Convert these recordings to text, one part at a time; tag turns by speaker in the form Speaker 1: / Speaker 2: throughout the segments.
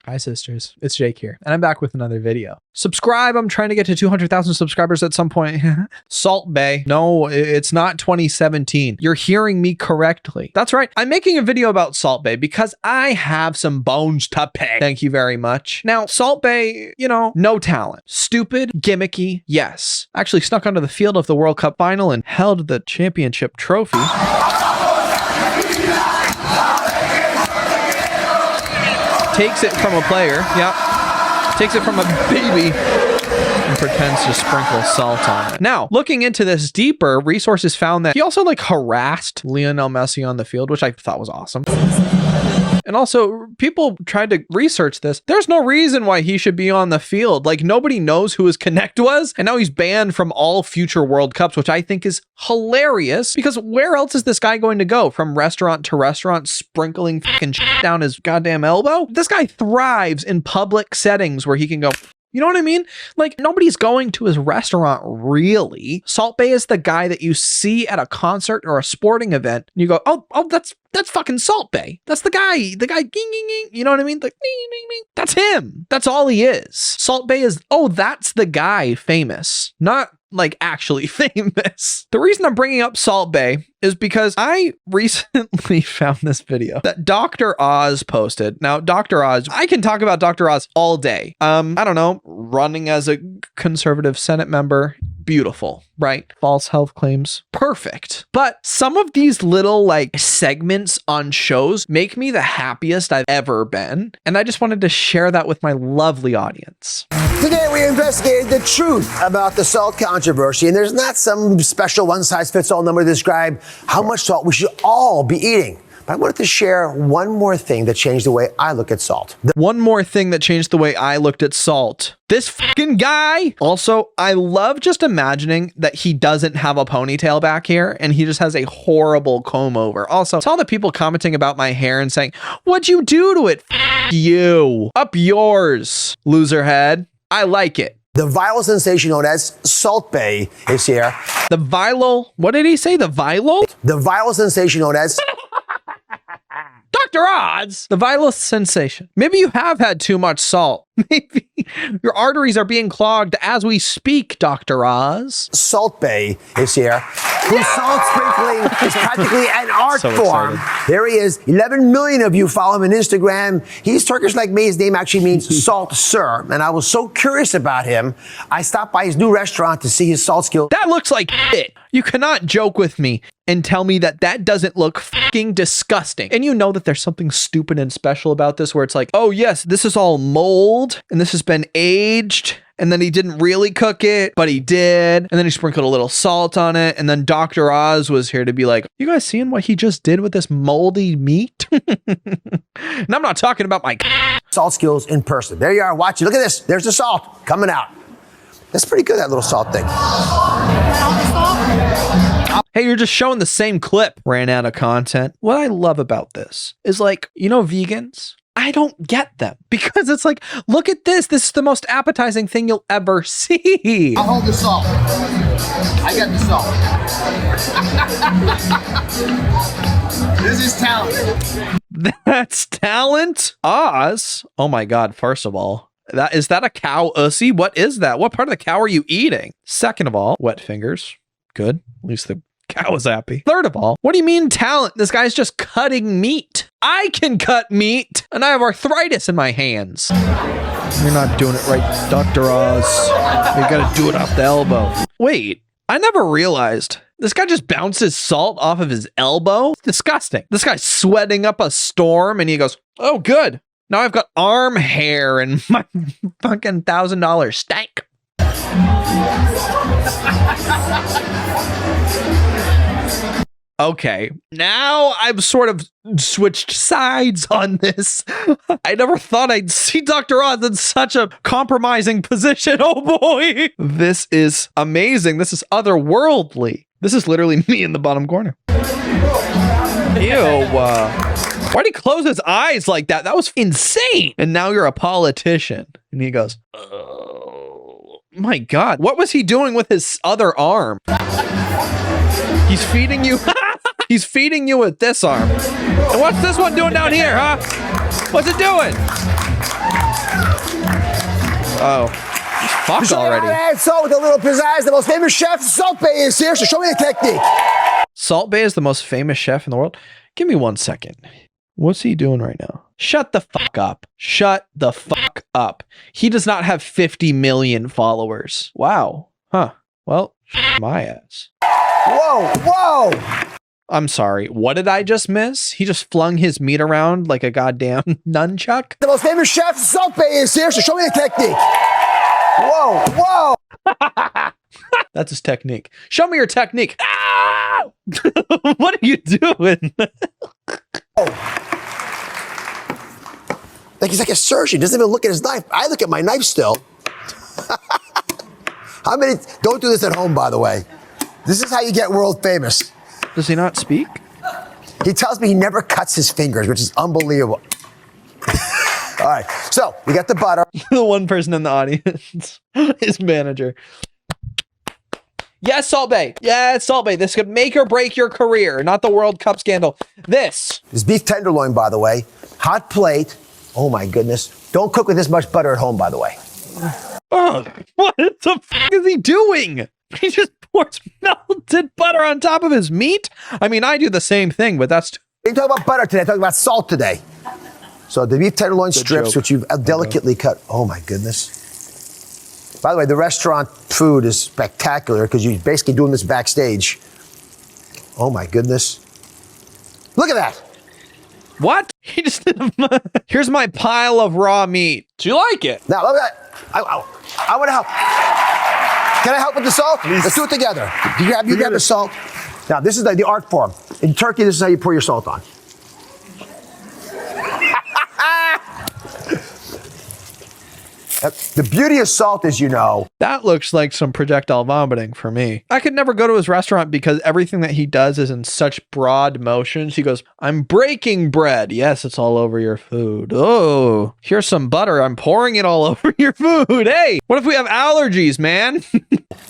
Speaker 1: Hi sisters, it's Jake here, and I'm back with another video. Subscribe, I'm trying to get to 200,000 subscribers at some point. Salt Bae. No, it's not 2017. You're hearing me correctly. That's right, I'm making a video about Salt Bae because I have some bones to pick. Thank you very much. Now, Salt Bae, you know, no talent. Stupid, gimmicky, yes. Actually snuck onto the field of the World Cup final and held the championship trophy. Takes it from a player, yep. Takes it from a baby and pretends to sprinkle salt on it. Now, looking into this deeper, resources found that he also like harassed Lionel Messi on the field, which I thought was awesome. And also, people tried to research this. There's no reason why he should be on the field. Like, nobody knows who his connect was. And now he's banned from all future World Cups, which I think is hilarious. Because where else is this guy going to go? From restaurant to restaurant, sprinkling fucking shit down his goddamn elbow? This guy thrives in public settings where he can go... You know what I mean? Like, nobody's going to his restaurant, really. Salt Bae is the guy that you see at a concert or a sporting event, and you go, oh, that's fucking Salt Bae. That's the guy, ging, ging, ging. You know what I mean? Like, ding, ding, ding. That's him. That's all he is. Salt Bae is, oh, that's the guy famous, not like actually famous. The reason I'm bringing up Salt Bae is because I recently found this video that Dr. Oz posted. Now, Dr. Oz, I can talk about Dr. Oz all day. I don't know, running as a conservative Senate member, beautiful, right? False health claims, perfect. But some of these little like segments on shows make me the happiest I've ever been. And I just wanted to share that with my lovely audience.
Speaker 2: Today we investigated the truth about the salt controversy, and there's not some special one-size-fits-all number to describe how much salt we should all be eating. But I wanted to share one more thing that changed the way I look at salt.
Speaker 1: One more thing that changed the way I looked at salt. This fucking guy. Also, I love just imagining that he doesn't have a ponytail back here and he just has a horrible comb over. Also, to all the people commenting about my hair and saying, what'd you do to it? You. Up yours, loser head. I like it.
Speaker 2: The viral sensation known as Salt Bae is here.
Speaker 1: The viral, what did he say? The viral?
Speaker 2: The viral sensation known as...
Speaker 1: Dr. Oz! The viral sensation. Maybe you have had too much salt. Maybe your arteries are being clogged as we speak, Dr. Oz.
Speaker 2: Salt Bae is here. Whose salt sprinkling is practically an art form. There he is. 11 million of you follow him on Instagram. He's Turkish like me. His name actually means salt sir. And I was so curious about him, I stopped by his new restaurant to see his salt skill.
Speaker 1: That looks like shit. You cannot joke with me and tell me that that doesn't look fucking disgusting. And you know that there's something stupid and special about this where it's like, oh yes, this is all mold and this has been aged. And then he didn't really cook it, but he did. And then he sprinkled a little salt on it. And then Dr. Oz was here to be like, you guys seeing what he just did with this moldy meat? And I'm not talking about my
Speaker 2: salt skills in person. There you are, watch it. Look at this. There's the salt coming out. That's pretty good, that little salt thing.
Speaker 1: Hey, you're just showing the same clip. Ran out of content. What I love about this is like, you know, vegans, I don't get them because it's like, look at this. This is the most appetizing thing you'll ever see.
Speaker 2: I'll hold the salt. I got the salt. This is talent.
Speaker 1: That's talent? Oz? Oh my God. First of all, is that a cow ussy? What is that? What part of the cow are you eating? Second of all, wet fingers. Good. At least the cow is happy. Third of all, what do you mean talent? This guy's just cutting meat. I can cut meat and I have arthritis in my hands. You're not doing it right, Dr. Oz. You gotta do it off the elbow. Wait, I never realized this guy just bounces salt off of his elbow. It's disgusting. This guy's sweating up a storm and he goes, oh, good. Now I've got arm hair and my fucking $1,000 steak. Okay, now I've sort of switched sides on this. I never thought I'd see Dr. Oz in such a compromising position. Oh boy. This is amazing. This is otherworldly. This is literally me in the bottom corner. Ew. Why'd he close his eyes like that? That was insane. And now you're a politician. And he goes, oh my God. What was he doing with his other arm? He's feeding you. He's feeding you with this arm. And what's this one doing down here, huh? What's it doing? Oh, fuck already.
Speaker 2: Add salt with a little pizzazz. The most famous chef, Salt Bae, is here. So show me the technique.
Speaker 1: Salt Bae is the most famous chef in the world. Give me 1 second. What's he doing right now? Shut the fuck up. Shut the fuck up. He does not have 50 million followers. Wow. Huh. Well, my ass.
Speaker 2: Whoa, whoa.
Speaker 1: I'm sorry. What did I just miss? He just flung his meat around like a goddamn nunchuck.
Speaker 2: The most famous chef, Salt Bae, is here. So show me the technique. Whoa, whoa.
Speaker 1: That's his technique. Show me your technique. Ah! What are you doing?
Speaker 2: Like he's like a surgeon. He doesn't even look at his knife. I look at my knife still. How many? Don't do this at home, by the way. This is how you get world famous.
Speaker 1: Does he not speak?
Speaker 2: He tells me he never cuts his fingers, which is unbelievable. All right, so we got the butter.
Speaker 1: The one person in the audience, his manager. Yes, Salt Bae. Yes, Salt Bae. This could make or break your career, not the World Cup scandal. This
Speaker 2: beef tenderloin, by the way. Hot plate. Oh my goodness. Don't cook with this much butter at home, by the way.
Speaker 1: Oh, what the fuck is he doing? He just pours melted butter on top of his meat? I mean, I do the same thing, but that's...
Speaker 2: I didn't talk about butter today. I talked about salt today. So the beef tenderloin strips, which you've delicately cut. Oh my goodness. By the way, the restaurant food is spectacular because you're basically doing this backstage. Oh my goodness. Look at that.
Speaker 1: What? He just here's my pile of raw meat. Do you like it?
Speaker 2: Now, look at that. I want to help. Can I help with the salt? Please. Let's do it together. You grab the salt. Now, this is the art form. In Turkey, this is how you pour your salt on. The beauty of salt is, you know.
Speaker 1: That looks like some projectile vomiting for me. I could never go to his restaurant because everything that he does is in such broad motions. He goes, I'm breaking bread. Yes, it's all over your food. Oh, here's some butter. I'm pouring it all over your food. Hey, what if we have allergies, man?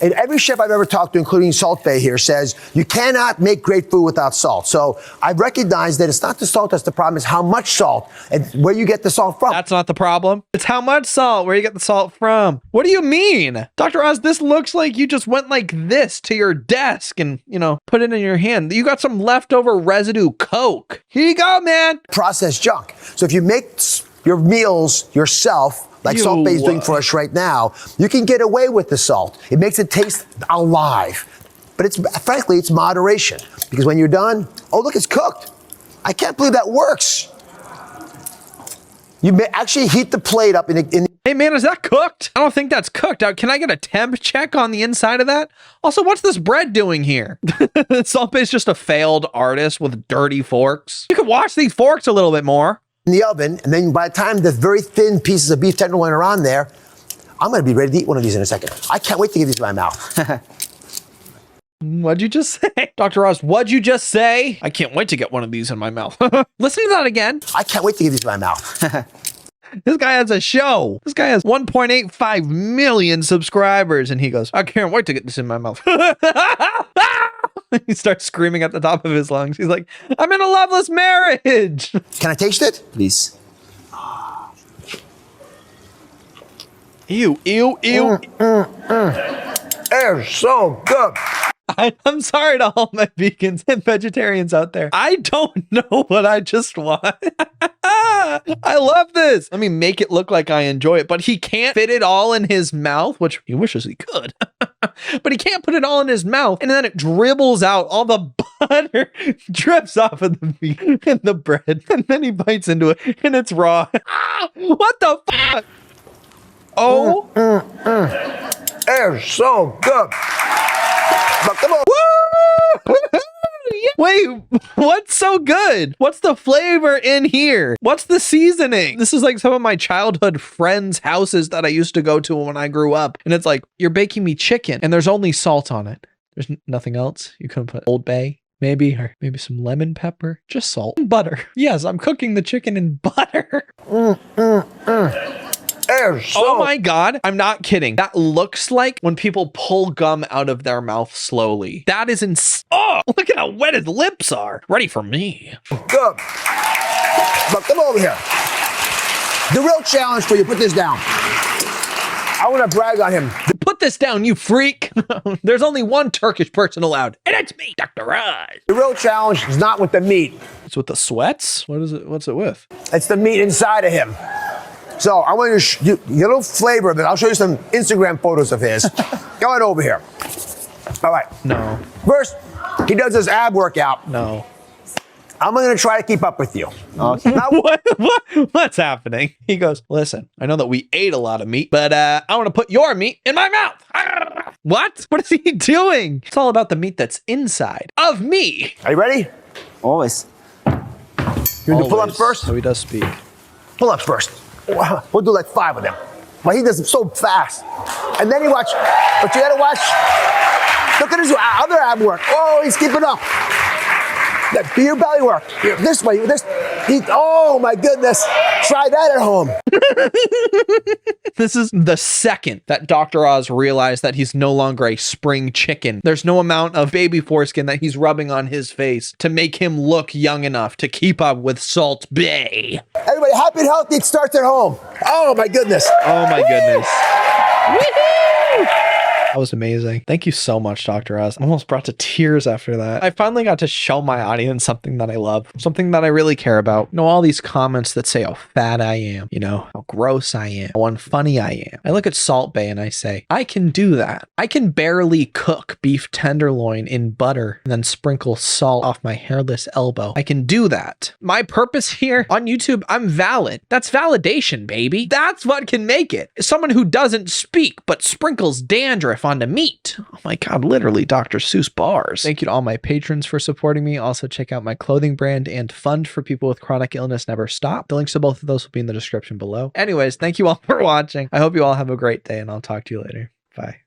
Speaker 2: And every chef I've ever talked to, including Salt Bae here, says you cannot make great food without salt. So I recognize that it's not the salt that's the problem, it's how much salt and where you get the salt from.
Speaker 1: That's not the problem. It's how much salt, where you get the salt from. What do you mean? Dr. Oz, this looks like you just went like this to your desk and, you know, put it in your hand. You got some leftover residue Coke. Here you go, man.
Speaker 2: Processed junk. So if you make your meals yourself, like Salt Bae is doing for us right now, you can get away with the salt. It makes it taste alive. But frankly, it's moderation. Because when you're done, oh, look, it's cooked. I can't believe that works. You may actually heat the plate up in
Speaker 1: Hey man, is that cooked? I don't think that's cooked. Can I get a temp check on the inside of that? Also, what's this bread doing here? Salt Bae is just a failed artist with dirty forks. You could wash these forks a little bit more.
Speaker 2: In the oven, and then by the time the very thin pieces of beef tenderloin are on there, I'm gonna be ready to eat one of these in a second. I can't wait to get these in my mouth.
Speaker 1: What'd you just say? Dr. Oz, what'd you just say? I can't wait to get one of these in my mouth. Listen to that again.
Speaker 2: I can't wait to get these in my mouth.
Speaker 1: This guy has a show. This guy has 1.85 million subscribers, and he goes, I can't wait to get this in my mouth. He starts screaming at the top of his lungs. He's like, I'm in a loveless marriage.
Speaker 2: Can I taste it?
Speaker 3: Please.
Speaker 1: Ew, ew, ew.
Speaker 2: It's so good.
Speaker 1: I'm sorry to all my vegans and vegetarians out there. I don't know what I just want. I love this. Let me make it look like I enjoy it, but he can't fit it all in his mouth, which he wishes he could. But he can't put it all in his mouth, and then it dribbles out. All the butter drips off of the meat and the bread, and then he bites into it, and it's raw. What the fuck? Oh.
Speaker 2: It's so good. But come on.
Speaker 1: Woo! Wait, what's so good? What's the flavor in here? What's the seasoning? This is like some of my childhood friends' houses that I used to go to when I grew up. And it's like, you're baking me chicken and there's only salt on it. There's nothing else. You couldn't put Old Bay, maybe, or maybe some lemon pepper, just salt and butter. Yes, I'm cooking the chicken in butter. Oh my God, I'm not kidding. That looks like when people pull gum out of their mouth slowly. That is oh, look at how wet his lips are. Ready for me.
Speaker 2: Good. But come over here. The real challenge for you, put this down. I want to brag on him.
Speaker 1: Put this down, you freak. There's only one Turkish person allowed, and it's me, Dr. Oz.
Speaker 2: The real challenge is not with the meat.
Speaker 1: It's with the sweats? What is it? What's it with?
Speaker 2: It's the meat inside of him. So I want to get a little flavor of it. I'll show you some Instagram photos of his. Go on over here. All right.
Speaker 1: No.
Speaker 2: First, he does his ab workout.
Speaker 1: No.
Speaker 2: I'm going to try to keep up with you.
Speaker 1: Okay. Now, what's happening? He goes, listen, I know that we ate a lot of meat, but I want to put your meat in my mouth. What? What is he doing? It's all about the meat that's inside of me.
Speaker 2: Are you ready?
Speaker 3: Always.
Speaker 2: You want to do pull-ups first?
Speaker 1: So he does speak.
Speaker 2: Pull-ups first. We'll do like 5 of them. But he does it so fast. And then you watch, but you gotta watch. Look at his other ab work. Oh, he's keeping up. Do your belly work. This way, oh my goodness. Try that at home.
Speaker 1: This is the second that Dr. Oz realized that he's no longer a spring chicken. There's no amount of baby foreskin that he's rubbing on his face to make him look young enough to keep up with Salt Bae.
Speaker 2: Everybody, happy and healthy, it starts at home. Oh my goodness.
Speaker 1: Oh my goodness. Woohoo! That was amazing. Thank you so much, Dr. Oz. I'm almost brought to tears after that. I finally got to show my audience something that I love, something that I really care about. You know, all these comments that say how fat I am, you know, how gross I am, how unfunny I am. I look at Salt Bae and I say, I can do that. I can barely cook beef tenderloin in butter and then sprinkle salt off my hairless elbow. I can do that. My purpose here on YouTube, I'm valid. That's validation, baby. That's what can make it. Someone who doesn't speak but sprinkles dandruff onto meat. Oh my God, literally Dr. Seuss bars. Thank you to all my patrons for supporting me. Also check out my clothing brand and fund for people with chronic illness never stop. The links to both of those will be in the description below. Anyways, thank you all for watching. I hope you all have a great day and I'll talk to you later. Bye.